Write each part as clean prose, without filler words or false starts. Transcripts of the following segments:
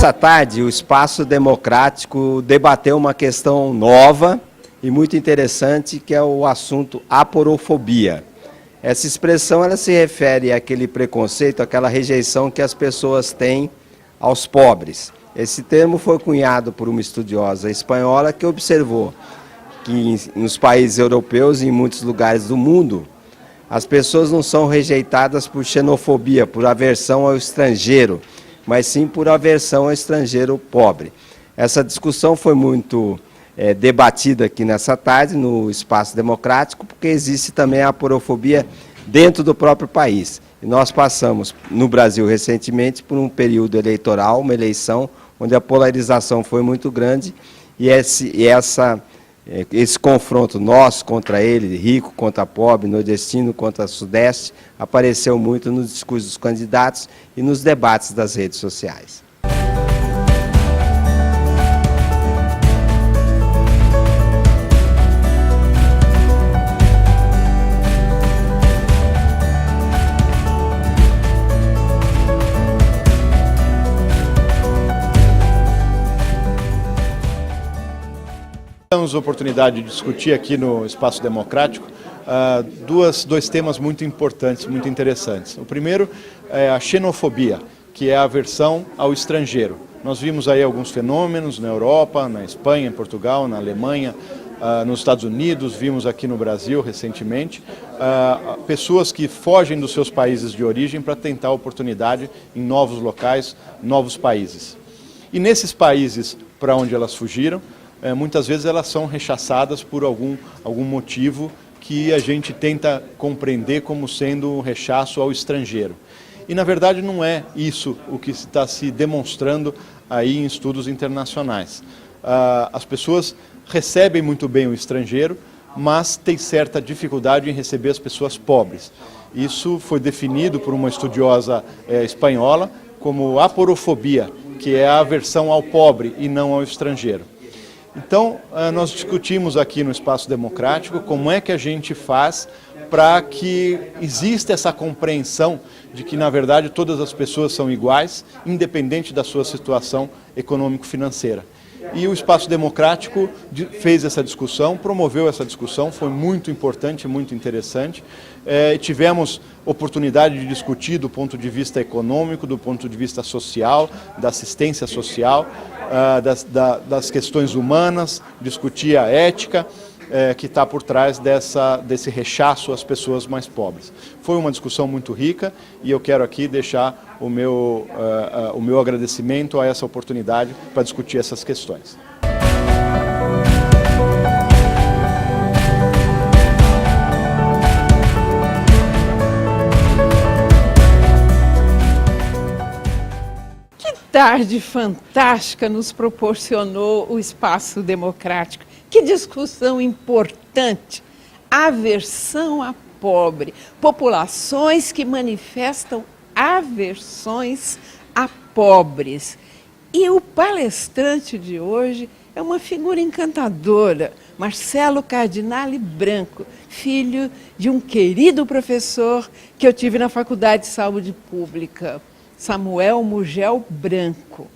Nessa tarde, o Espaço Democrático debateu uma questão nova e muito interessante, que é o assunto aporofobia. Essa expressão ela se refere àquele preconceito, àquela rejeição que as pessoas têm aos pobres. Esse termo foi cunhado por uma estudiosa espanhola que observou que nos países europeus e em muitos lugares do mundo, as pessoas não são rejeitadas por xenofobia, por aversão ao estrangeiro, mas sim por aversão ao estrangeiro pobre. Essa discussão foi muito debatida aqui nessa tarde, no Espaço Democrático, porque existe também a aporofobia dentro do próprio país. E nós passamos, no Brasil, recentemente, por um período eleitoral, uma eleição, onde a polarização foi muito grande, e esse confronto nosso contra ele, rico contra pobre, nordestino contra sudeste, apareceu muito nos discursos dos candidatos e nos debates das redes sociais. Temos a oportunidade de discutir aqui no Espaço Democrático dois temas muito importantes, muito interessantes. O primeiro é a xenofobia, que é a aversão ao estrangeiro. Nós vimos aí alguns fenômenos na Europa, na Espanha, em Portugal, na Alemanha, nos Estados Unidos, vimos aqui no Brasil recentemente, pessoas que fogem dos seus países de origem para tentar oportunidade em novos locais, novos países. E nesses países para onde elas fugiram, muitas vezes elas são rechaçadas por algum motivo que a gente tenta compreender como sendo um rechaço ao estrangeiro. E na verdade não é isso o que está se demonstrando aí em estudos internacionais. As pessoas recebem muito bem o estrangeiro, mas têm certa dificuldade em receber as pessoas pobres. Isso foi definido por uma estudiosa espanhola como aporofobia, que é a aversão ao pobre e não ao estrangeiro. Então, nós discutimos aqui no Espaço Democrático como é que a gente faz para que exista essa compreensão de que, na verdade, todas as pessoas são iguais, independente da sua situação econômico-financeira. E o Espaço Democrático fez essa discussão, promoveu essa discussão, foi muito importante, muito interessante. Tivemos oportunidade de discutir do ponto de vista econômico, do ponto de vista social, da assistência social, das questões humanas, discutir a ética que está por trás desse rechaço às pessoas mais pobres. Foi uma discussão muito rica e eu quero aqui deixar o meu agradecimento a essa oportunidade para discutir essas questões. Tarde fantástica nos proporcionou o Espaço Democrático. Que discussão importante! Aversão a pobre, populações que manifestam aversões a pobres. E o palestrante de hoje é uma figura encantadora, Marcelo Cardinale Branco, filho de um querido professor que eu tive na Faculdade de Saúde Pública, Samuel Mugel Branco.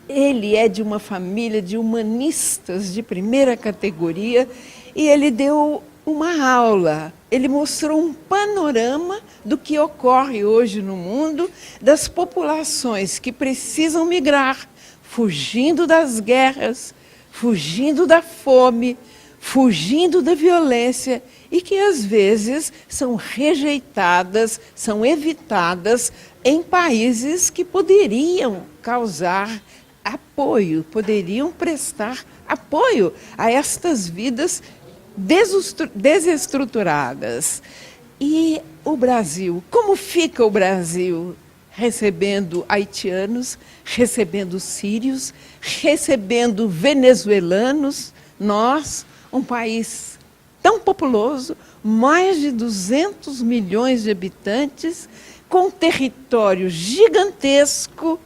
Ele é de uma família de humanistas de primeira categoria e ele deu uma aula. Ele mostrou um panorama do que ocorre hoje no mundo, das populações que precisam migrar, fugindo das guerras, fugindo da fome, fugindo da violência e que às vezes são rejeitadas, são evitadas em países que poderiam causar apoio, poderiam prestar apoio a estas vidas desestruturadas. E o Brasil, como fica o Brasil recebendo haitianos, recebendo sírios, recebendo venezuelanos? Nós, um país tão populoso, mais de 200 milhões de habitantes, com um território gigantesco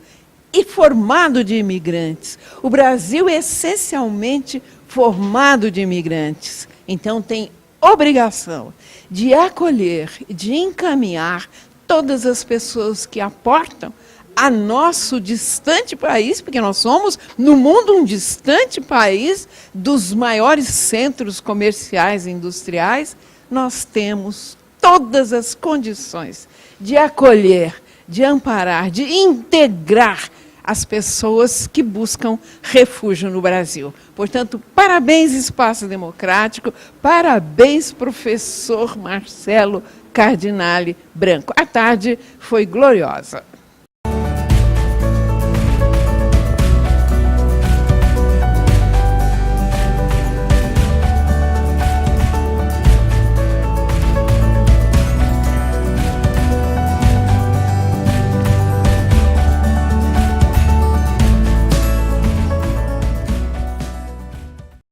e formado de imigrantes. O Brasil é essencialmente formado de imigrantes. Então tem obrigação de acolher, de encaminhar todas as pessoas que aportam a nosso distante país, porque nós somos, no mundo, um distante país dos maiores centros comerciais e industriais, nós temos todas as condições de acolher, de amparar, de integrar as pessoas que buscam refúgio no Brasil. Portanto, parabéns, Espaço Democrático, parabéns, professor Marcelo Cardinale Branco. A tarde foi gloriosa.